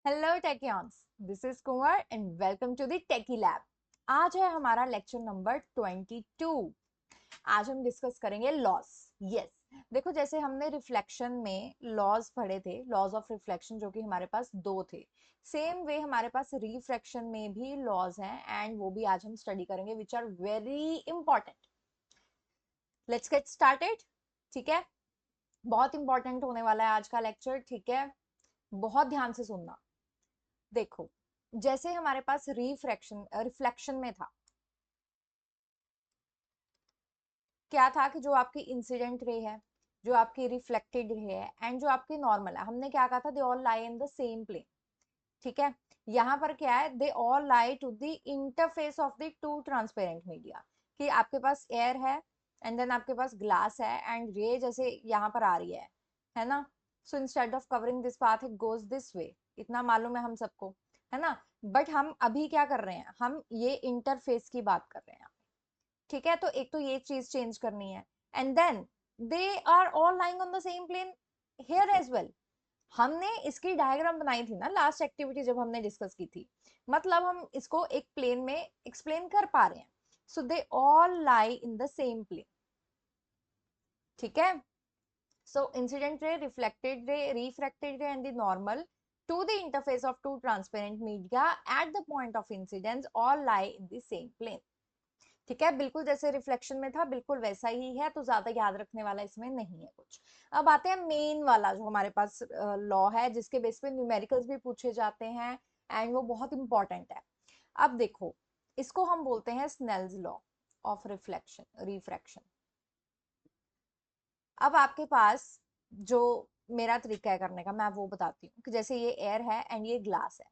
Hello techians, this is Kunwar and welcome to the techie lab. आज है हमारा lecture number 22। आज हम डिस्कस करेंगे लॉस। यस, देखो जैसे हमने रिफ्लेक्शन में लॉज पढ़े थे, लॉज ऑफ रिफ्लेक्शन, जो कि हमारे पास दो थे। सेम वे हमारे पास रिफ्रैक्शन में भी लॉज हैं एंड वो भी आज हम स्टडी करेंगे which are very important. Let's get started. ठीक है, बहुत इंपॉर्टेंट होने वाला है आज का लेक्चर। ठीक है, बहुत ध्यान से सुनना। देखो, जैसे हमारे पास रिफ्रैक्शन रिफ्लेक्शन में था, क्या था कि जो आपकी इंसिडेंट रे है, जो आपकी रिफ्लेक्टेड रे है एंड जो आपकी नॉर्मल है, हमने क्या कहा था, they all lie in the same plane. ठीक है, यहाँ पर क्या है, they all lie to the interface of the two transparent media. कि आपके पास एयर है एंड देन आपके पास ग्लास है एंड रे जैसे यहाँ पर आ रही है ना। So instead of covering this path it goes this way, इतना मालूम है हम सबको, है ना। बट हम अभी क्या कर रहे हैं, हम ये इंटरफेस की बात कर रहे हैं। ठीक है, तो एक तो ये चीज चेंज करनी है and then they are all lying on the same plane here as well. हमने इसकी डायग्राम बनाई थी ना लास्ट एक्टिविटी जब हमने डिस्कस की थी, मतलब हम इसको एक प्लेन में एक्सप्लेन कर पा रहे हैं। So they all lie in the same plane. ठीक है, so incident ray, reflected ray, refracted ray and the normal to the interface of two transparent media at the point of incidence all lie in the same plane। ठीक है, बिल्कुल जैसे reflection में था बिल्कुल वैसा ही है, तो ज्यादा याद रखने वाला इसमें नहीं है कुछ। अब आते हैं मेन वाला जो हमारे पास लॉ है, जिसके बेस पे न्यूमेरिकल्स भी पूछे जाते हैं एंड वो बहुत इंपॉर्टेंट है। अब देखो, इसको हम बोलते हैं Snell's law of reflection refraction. अब आपके पास जो मेरा तरीका है करने का, मैं वो बताती हूँ कि जैसे ये एयर है एंड ये ग्लास है।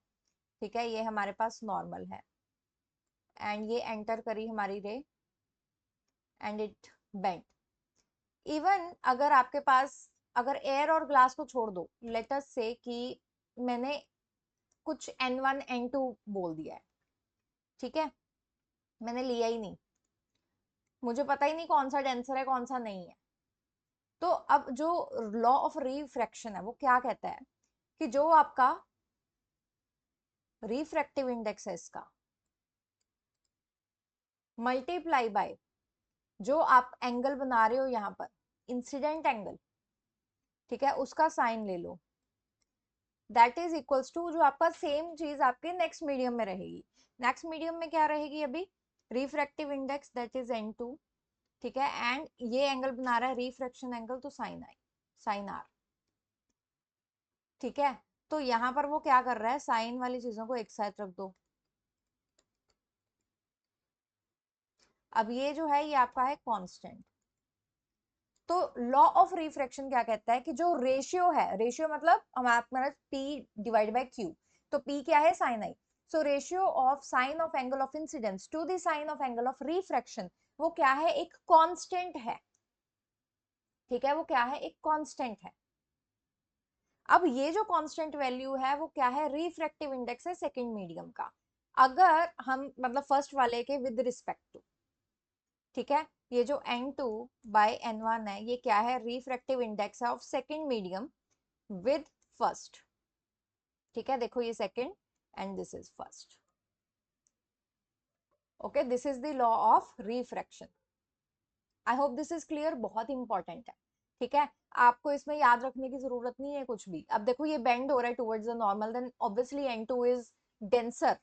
ठीक है, ये हमारे पास नॉर्मल है एंड ये एंटर करी हमारी रे एंड इट बेंट। इवन अगर आपके पास, अगर एयर और ग्लास को छोड़ दो, लेट अस से कि मैंने कुछ N1 N2 बोल दिया है। ठीक है, मैंने लिया ही नहीं, मुझे पता ही नहीं कौन सा डेंसर है कौन सा नहीं है। तो अब जो लॉ ऑफ रिफ्रैक्शन है वो क्या कहता है कि जो आपका रिफ्रैक्टिव इंडेक्स है इसका मल्टीप्लाई बाय जो आप एंगल बना रहे हो यहाँ पर, इंसिडेंट एंगल, ठीक है, उसका साइन ले लो, दैट इज इक्वल्स टू जो आपका सेम चीज आपके नेक्स्ट मीडियम में रहेगी। नेक्स्ट मीडियम में क्या रहेगी अभी, refractive index that is N2। ठीक है, एंड ये एंगल बना रहा है रिफ्रैक्शन एंगल, तो साइन आई, साइन आर। ठीक है, तो यहाँ पर वो क्या कर रहा है, साइन वाली चीजों को एक साथ रख दो। अब ये जो है ये आपका है कांस्टेंट। तो लॉ ऑफ रिफ्रैक्शन क्या कहता है कि जो रेशियो है, रेशियो मतलब हमारा पी डिवाइड बाय क्यू, तो पी क्या है, sine i. So ratio of sine of angle of incidence to the sine of angle of refraction, वो क्या है, एक कांस्टेंट है। ठीक है, वो क्या है, एक कांस्टेंट है। अब ये जो कांस्टेंट वैल्यू है वो क्या है, रिफ्रैक्टिव इंडेक्स है सेकंड मीडियम का। अगर हम मतलब फर्स्ट वाले के विद रिस्पेक्ट टू, ठीक है, ये जो N2 बाय N1 है ये क्या है, रिफ्रैक्टिव इंडेक्स है of second medium with first. ठीक है, देखो ये second and this is first. Okay, this is the law of refraction. I hope this is clear, बहुत इंपॉर्टेंट है। ठीक है, आपको इसमें याद रखने की जरूरत नहीं है कुछ भी। अब देखो ये बेंड हो रहा है towards the normal, then obviously N2 is denser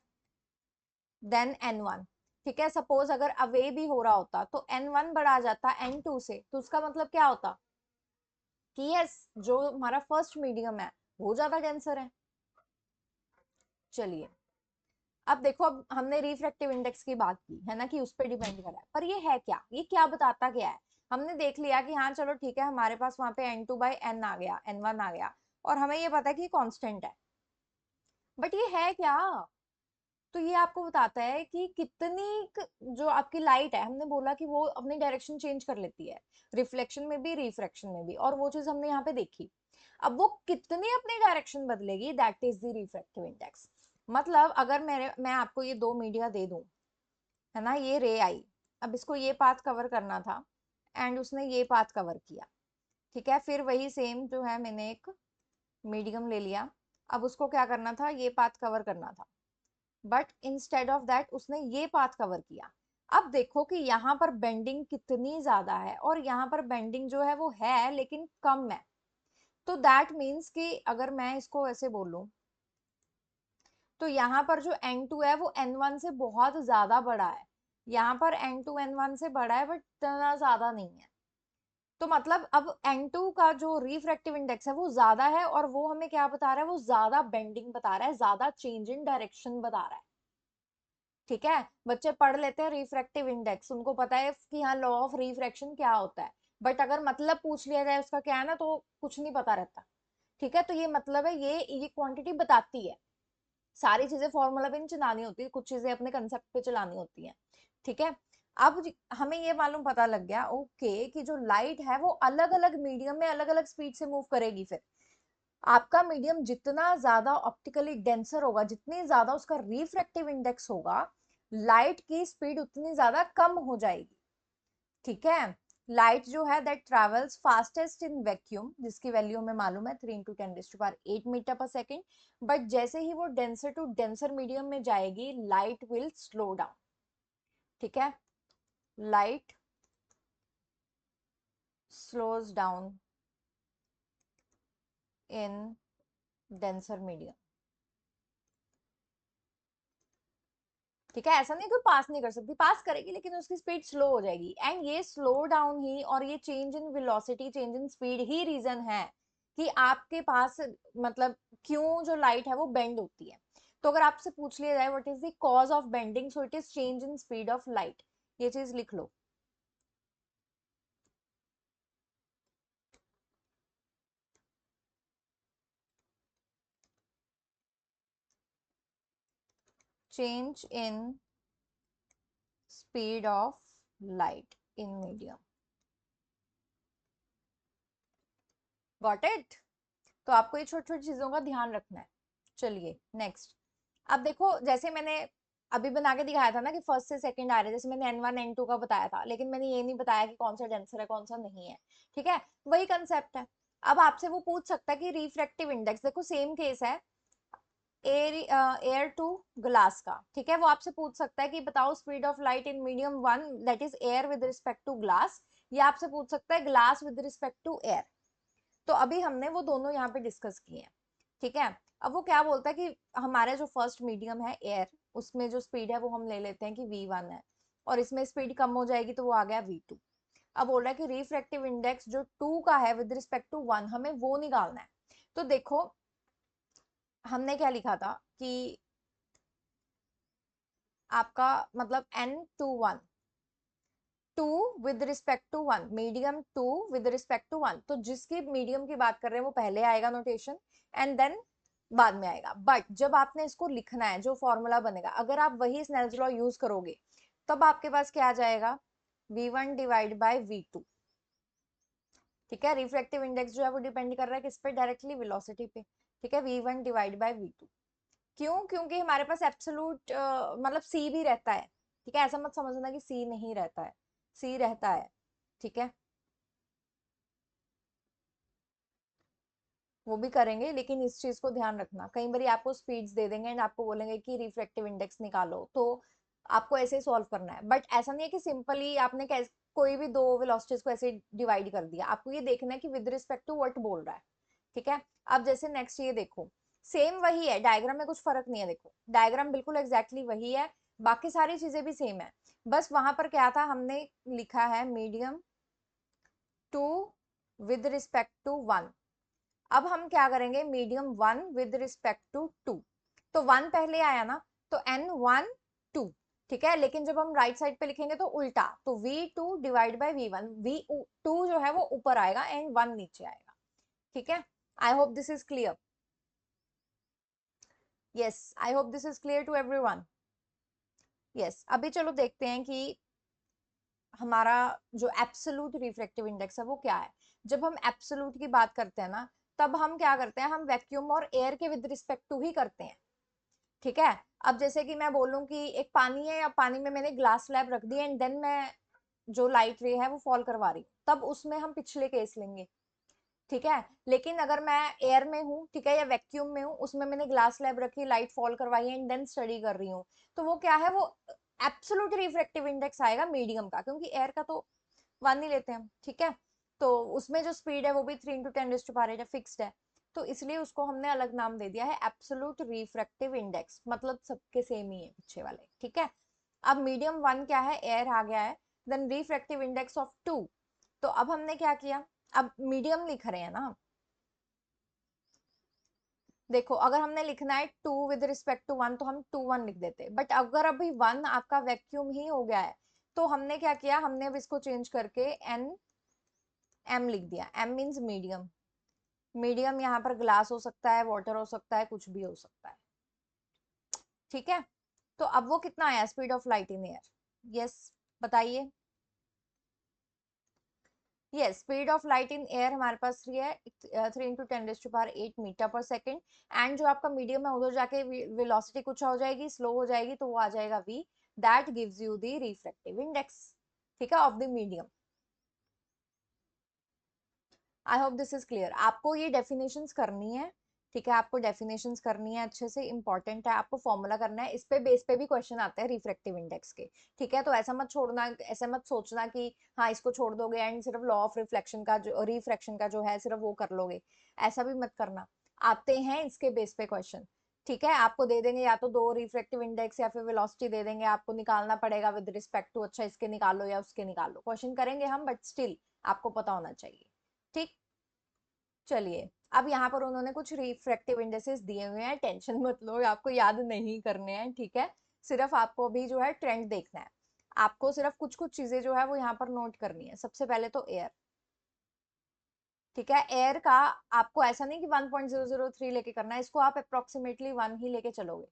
than N1। ठीक है, सपोज अगर अवे भी हो रहा होता तो N1 बढ़ा जाता N2 से, तो उसका मतलब क्या होता कि यस, जो हमारा फर्स्ट मीडियम है वो ज्यादा डेंसर है। चलिए, अब देखो, अब हमने रिफ्रैक्टिव इंडेक्स की बात की है ना कि उस पर डिपेंड करा है, पर ये है क्या, ये क्या बताता क्या है। हमने देख लिया कि हाँ चलो ठीक है, हमारे पास वहां पे N2 बाई N आ गया, N1 आ गया, और हमें ये पता है कि कांस्टेंट है। बट ये है क्या, तो ये आपको बताता है कि जो आपकी लाइट है, हमने बोला कि वो अपनी डायरेक्शन चेंज कर लेती है, रिफ्लेक्शन में भी रिफ्रैक्शन में भी, और वो चीज हमने यहाँ पे देखी। अब वो कितनी अपनी डायरेक्शन बदलेगी, that is the refractive index. मतलब अगर मैं आपको ये दो मीडिया दे दूं, है ना, ये रे आई, अब इसको ये पाथ कवर करना था एंड उसने ये पाथ कवर किया। ठीक है, फिर वही सेम जो है मैंने एक मीडियम ले लिया, अब उसको क्या करना था, ये पाथ कवर करना था, बट इंस्टेड ऑफ दैट उसने ये पाथ कवर किया। अब देखो कि यहाँ पर बेंडिंग कितनी ज्यादा है और यहाँ पर बेंडिंग जो है वो है लेकिन कम है। तो दैट मीन्स कि अगर मैं इसको ऐसे बोलूं तो यहाँ पर जो n2 है वो n1 से बहुत ज्यादा बड़ा है। यहाँ पर n2 n1 से बड़ा है बट इतना ज्यादा नहीं है। तो मतलब अब n2 का जो रिफ्रैक्टिव इंडेक्स है वो ज्यादा है और वो हमें क्या बता रहा है, वो ज्यादा बेंडिंग बता रहा है, ज्यादा चेंज इन डायरेक्शन बता रहा है। ठीक है, बच्चे पढ़ लेते हैं रिफ्रैक्टिव इंडेक्स, उनको पता है कि हाँ लॉ ऑफ रिफ्रैक्शन क्या होता है, बट अगर मतलब पूछ लिया जाए उसका क्या है ना, तो कुछ नहीं पता रहता। ठीक है, तो ये मतलब है, ये क्वांटिटी बताती है। सारी चीजें फॉर्मूला पे नहीं चलानी होती, कुछ चीजें अपने कंसेप्ट पे चलानी होती हैं। ठीक है, अब हमें ये मालूम पता लग गया ओके कि जो लाइट है वो अलग अलग मीडियम में अलग अलग स्पीड से मूव करेगी। फिर आपका मीडियम जितना ज्यादा ऑप्टिकली डेंसर होगा, जितनी ज्यादा उसका रिफ्रैक्टिव इंडेक्स होगा, लाइट की स्पीड उतनी ज्यादा कम हो जाएगी। ठीक है, लाइट जो है that travels fastest in vacuum, जिसकी वैल्यू हमें मालूम है 3 × 10⁸ मीटर पर सेकेंड, बट जैसे ही वो डेंसर टू डेंसर मीडियम में जाएगी लाइट विल स्लो डाउन। ठीक है, light slows down in denser medium. ठीक है, ऐसा नहीं कोई पास नहीं कर सकती, पास करेगी लेकिन उसकी स्पीड स्लो हो जाएगी। एंड ये स्लो डाउन ही और ये change in velocity, change in speed ही रीजन है कि आपके पास मतलब क्यों जो लाइट है वो बेंड होती है। तो अगर आपसे पूछ लिया जाए what is the cause of bending, so it is change in speed of light. ये चीज लिख लो, change in speed of light in medium. Got it? तो आपको ये छोटी छोटी चीजों का ध्यान रखना है। चलिए नेक्स्ट। अब देखो, जैसे मैंने अभी बना के दिखाया था ना कि फर्स्ट से सेकंड आ रहे हैं, जैसे मैंने n1 n2 का बताया था, लेकिन मैंने ये नहीं बताया कि कौन सा डेंसर है कौन सा नहीं है। ठीक है, वही कंसेप्ट है। अब आपसे वो पूछ सकता है कि रिफ्रैक्टिव इंडेक्स, देखो सेम केस है एयर टू ग्लास का। ठीक है, वो आपसे पूछ सकता है कि बताओ speed of light in medium one, that is air with respect to glass, या आपसे पूछ सकता है glass with respect to air. तो अभी हमने वो दोनों यहाँ पे डिस्कस किए हैं। ठीक है, अब वो क्या बोलता है कि हमारे जो फर्स्ट मीडियम है एयर, उसमें जो स्पीड है वो हम ले लेते हैं कि v1 है, और इसमें स्पीड कम हो जाएगी तो वो आ गया v2। अब बोल रहा है कि रिफ्रैक्टिव इंडेक्स जो 2 का है विद रिस्पेक्ट टू 1, हमें वो निकालना है। तो देखो हमने क्या लिखा था कि आपका मतलब n21, 2 with respect to 1, medium 2 with respect to 1, तो जिसकी मीडियम की बात कर रहे हैं वो पहले आएगा नोटेशन, एंड देन बाद में आएगा। बट जब आपने इसको लिखना है, जो फॉर्मूला बनेगा, अगर आप वही स्नेल्स लॉ यूज करोगे तब आपके पास क्या आ जाएगा, v1 डिवाइड बाय v2। ठीक है, रिफ्रैक्टिव इंडेक्स जो है वो डिपेंड कर रहा है किस पे, डायरेक्टली वेलोसिटी पे। ठीक है, v1 डिवाइड बाय v2। क्यों? क्योंकि हमारे पास एब्सोल्यूट मतलब c भी रहता है। ठीक है, ऐसा मत समझना कि c नहीं रहता है, c रहता है। ठीक है, वो भी करेंगे, लेकिन इस चीज को ध्यान रखना, कई बार आपको स्पीड्स दे देंगे एंड आपको बोलेंगे कि रिफ्रैक्टिव इंडेक्स निकालो, तो आपको ऐसे सॉल्व करना है। बट ऐसा नहीं है कि सिंपली आपने कोई भी दो वेलोसिटीज को ऐसे डिवाइड कर दिया, आपको ये देखना है कि विद रिस्पेक्ट टू व्हाट बोल रहा है। ठीक है, अब जैसे नेक्स्ट ये देखो, सेम वही है, डायग्राम में कुछ फर्क नहीं है। देखो डायग्राम बिल्कुल एग्जैक्टली वही है, बाकी सारी चीजें भी सेम है, बस वहां पर क्या था, हमने लिखा है मीडियम 2 विद रिस्पेक्ट टू 1। अब हम क्या करेंगे, मीडियम 1 विद रिस्पेक्ट टू 2, तो 1 पहले आया ना, तो n1 2। ठीक है, लेकिन जब हम राइट साइड पे लिखेंगे तो उल्टा, तो v2 divide by v1, v2 जो है वो ऊपर आएगा एंड 1 नीचे आएगा। ठीक है, I hope this is clear. Yes, I hope this is clear to everyone. Yes, अभी चलो देखते हैं कि हमारा जो एब्सोल्यूट रिफ्रैक्टिव इंडेक्स है वो क्या है। जब हम एब्सोल्यूट की बात करते हैं ना, तब हम क्या करते हैं, हम वैक्यूम और एयर के विद रिस्पेक्ट टू ही करते हैं। ठीक है, अब जैसे कि मैं बोलूं कि एक पानी है, या पानी में मैंने ग्लास स्लैब रख दी एंड देन मैं जो लाइट रे है वो फॉल करवा रही हूँ, तब उसमें हम पिछले केस लेंगे। ठीक है। लेकिन अगर मैं एयर में हूँ, ठीक है, या वैक्यूम में हूँ, उसमें मैंने ग्लास स्लैब रखी, लाइट फॉल करवाई है एंड देन स्टडी कर रही हूँ, तो वो क्या है, वो एब्सोल्यूट रिफ्रैक्टिव इंडेक्स आएगा मीडियम का, क्योंकि एयर का तो वन ही लेते हैं हम, ठीक है। तो उसमें जो स्पीड है वो भी 3 × 10⁻⁸ फिक्स्ड है, तो इसलिए उसको हमने अलग नाम दे दिया है एब्सोल्यूट रिफ्रैक्टिव इंडेक्स, मतलब सबके सेम ही है पीछे वाले, ठीक है। अब मीडियम वन क्या है, एयर आ गया है, देन रिफ्रैक्टिव इंडेक्स ऑफ 2। तो अब हमने क्या किया, अब मीडियम लिख रहे हैं ना, देखो अगर हमने लिखना है 2 विद रिस्पेक्ट टू 1 तो हम 2 1 लिख देते, बट अगर अभी 1 आपका वैक्यूम ही हो गया है, तो हमने क्या किया, हमने अब इसको चेंज करके एन एम लिख दिया। एम मीन्स मीडियम, मीडियम यहाँ पर ग्लास हो सकता है, वाटर हो सकता है, कुछ भी हो सकता है, ठीक है। तो अब वो कितना आया, speed of light in air, yes बताइए। Yes, speed of light in air हमारे पास 3 है, 3 × 10⁸ एंड जो आपका मीडियम है उधर जाके वेलोसिटी कुछ हो जाएगी, स्लो हो जाएगी, तो वो आ जाएगा v, that gives you the refractive index, ठीक है, of the medium. I hope this is clear. आपको ये डेफिनेशंस करनी है, ठीक है, आपको डेफिनेशंस करनी है अच्छे से, इंपॉर्टेंट है, आपको फॉर्मूला करना है, इस पे बेस पे भी क्वेश्चन आते हैं रिफ्रैक्टिव इंडेक्स के, ठीक है। तो ऐसा मत छोड़ना, ऐसा मत सोचना कि हाँ इसको छोड़ दोगे एंड सिर्फ लॉ ऑफ रिफ्लेक्शन का जो रिफ्रैक्शन का जो है सिर्फ वो कर लोगे, ऐसा भी मत करना। आते हैं इसके बेस पे क्वेश्चन, ठीक है, आपको दे देंगे या तो दो रिफ्रैक्टिव इंडेक्स या फिर वेलोसिटी दे देंगे, आपको निकालना पड़ेगा विद रिस्पेक्ट टू, अच्छा इसके निकालो या उसके निकालो, क्वेश्चन करेंगे हम, बट स्टिल आपको पता होना चाहिए, ठीक। चलिए, अब यहाँ पर उन्होंने कुछ रिफ्रैक्टिव इंडेक्सेस दिए हुए हैं, टेंशन मत लो, आपको याद नहीं करने हैं, ठीक है। सिर्फ आपको अभी जो है ट्रेंड देखना है, आपको सिर्फ कुछ कुछ चीजें जो है वो यहाँ पर नोट करनी है। सबसे पहले तो एयर, ठीक है, एयर का आपको ऐसा नहीं कि 1.003 लेके करना है, इसको आप अप्रोक्सीमेटली 1 ही लेके चलोगे,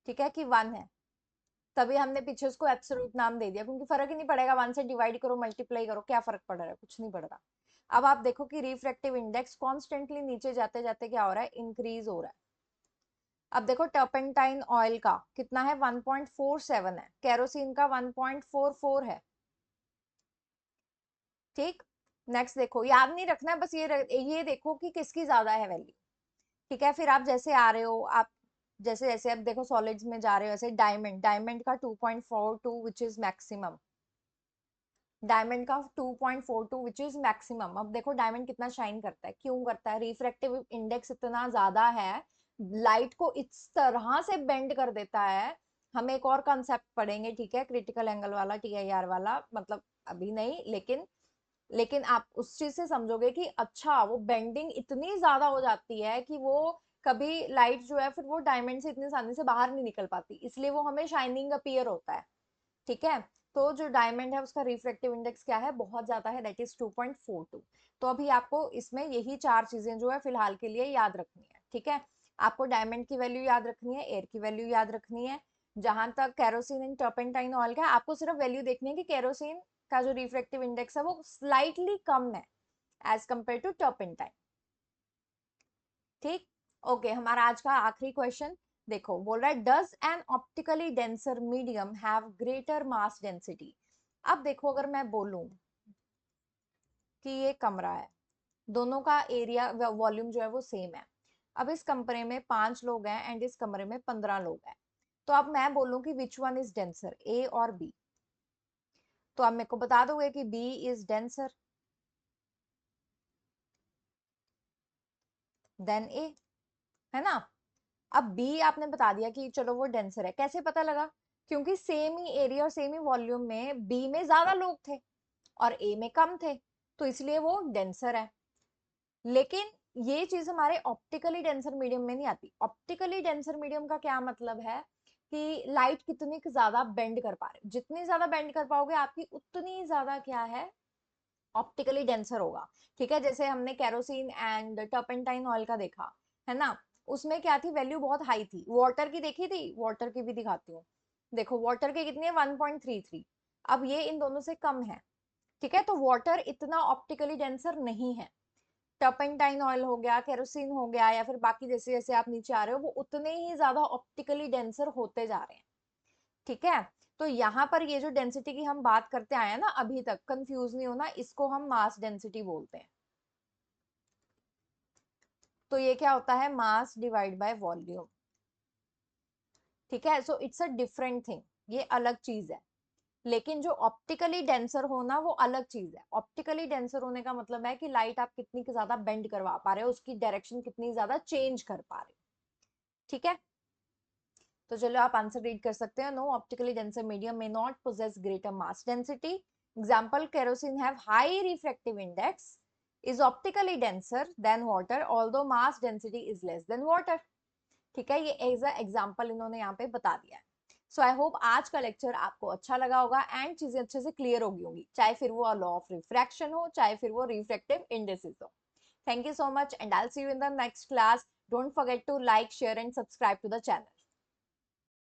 ठीक है, कि 1 है, तभी हमने पीछे उसको एब्सोल्यूट नाम दे दिया, क्योंकि फर्क ही नहीं पड़ेगा, 1 से डिवाइड करो मल्टीप्लाई करो, क्या फर्क पड़ रहा है, कुछ नहीं पड़ रहा। अब आप देखो कि रिफ्रैक्टिव इंडेक्स कॉन्स्टेंटली नीचे जाते जाते क्या हो रहा है, इंक्रीज हो रहा है। अब देखो टर्पेंटाइन ऑयल का कितना है, 1.47 है, केरोसिन का 1.44 है, ठीक। नेक्स्ट देखो, याद नहीं रखना है, बस ये देखो कि किसकी ज्यादा है वैल्यू, ठीक है। फिर आप जैसे आ रहे हो, आप जैसे जैसे अब देखो सॉलिड्स में जा रहे हो, ऐसे डायमंड, डायमंड का 2.42 विच इज मैक्सिमम, डायमंड का 2.42 विच इज मैक्सिमम। अब देखो डायमंड कितना शाइन करता है, क्यों करता है, रिफ्रैक्टिव इंडेक्स इतना ज्यादा है, लाइट को इस तरह से बेंड कर देता है। हम एक और कंसेप्ट पढ़ेंगे, ठीक है, क्रिटिकल एंगल वाला, TIR वाला, मतलब अभी नहीं, लेकिन आप उस चीज से समझोगे कि अच्छा वो बेंडिंग इतनी ज्यादा हो जाती है कि वो कभी लाइट जो है फिर वो डायमंड से इतनी आसानी से बाहर नहीं निकल पाती, इसलिए वो हमें शाइनिंग अपीयर होता है, ठीक है। तो जो डायमंड है उसका रिफ्रैक्टिव इंडेक्स क्या है, बहुत ज्यादा है, दैट इज 2.42। तो अभी आपको इसमें यही चार चीजें जो है फिलहाल के लिए याद रखनी है, ठीक है। आपको डायमंड की वैल्यू याद रखनी है, एयर की वैल्यू याद रखनी है, जहां तक कैरोसिन एंड टर्पेंटाइन ऑयल का आपको सिर्फ वैल्यू देखनी है कि कैरोसिन का जो रिफ्रैक्टिव इंडेक्स है वो स्लाइटली कम है एज कंपेयर टू टर्पेंटाइन, ठीक। ओके, हमारा आज का आखिरी क्वेश्चन देखो, बोल रहा है does N optically denser medium have greater mass density. अब देखो अगर मैं बोलूं कि ये कमरा है, दोनों का एरिया वॉल्यूम जो है वो सेम है, अब इस कमरे में 5 लोग हैं एंड इस कमरे में 15 लोग हैं, तो अब मैं बोलूं कि विच वन इज डेंसर, ए और बी, तो आप मेरे को बता दोगे कि बी इज डेंसर देन ए, है ना। अब बी आपने बता दिया कि चलो वो डेंसर है, कैसे पता लगा, क्योंकि सेम ही एरिया और सेम ही वॉल्यूम में बी में ज्यादा लोग थे और ए में कम थे, तो इसलिए वो डेंसर है। लेकिन ये चीज हमारे ऑप्टिकली डेंसर मीडियम में नहीं आती। ऑप्टिकली डेंसर मीडियम का क्या मतलब है कि लाइट कितनी ज्यादा बेंड कर पा रहे हो, जितनी ज्यादा बेंड कर पाओगे आपकी उतनी ज्यादा क्या है, ऑप्टिकली डेंसर होगा, ठीक है। जैसे हमने केरोसिन एंड टर्पेंटाइन ऑयल का देखा, है ना, उसमें क्या थी, वैल्यू बहुत हाई थी। वाटर की देखी थी, वाटर की भी दिखाती हूँ, देखो वाटर की कितनी है, 1.33, अब ये इन दोनों से कम है, ठीक है। तो वाटर इतना ऑप्टिकली डेंसर नहीं है, टर्पेंटाइन ऑयल हो गया, केरोसिन हो गया, या फिर बाकी जैसे जैसे आप नीचे आ रहे हो वो उतने ही ज्यादा ऑप्टिकली डेंसर होते जा रहे हैं, ठीक है। तो यहाँ पर ये जो डेंसिटी की हम बात करते आए हैं ना अभी तक, कंफ्यूज नहीं होना, इसको हम मास डेंसिटी बोलते हैं, तो ये क्या होता है, मास डिवाइड बाय वॉल्यूम। ठीक है, so it's a different thing, ये अलग चीज है। लेकिन जो ऑप्टिकली डेंसर होना वो अलग चीज है। ऑप्टिकली डेंसर होने का मतलब है कि लाइट आप कितनी ज्यादा बेंड करवा पा रहे हो, उसकी डायरेक्शन कितनी ज्यादा चेंज कर पा रहे हो। ठीक है, तो चलो आप आंसर रीड कर सकते हो। No optically denser medium may not possess greater mass density. Example, kerosene have high refractive index, is optically denser than water although mass density is less than water। ठीक है, ये एज अ एग्जाम्पल इन्होंने यहाँ पे बता दिया है। सो I hope आज का लेक्चर आपको अच्छा लगा होगा एंड चीजें अच्छे से क्लियर होगी होंगी, चाहे फिर वो लॉ ऑफ रिफ्रैक्शन हो, चाहे फिर वो रिफ्रैक्टिव इंडेक्सेस हो। Thank you so much and I will see you in the next class. Don't forget to like, share and subscribe to the channel.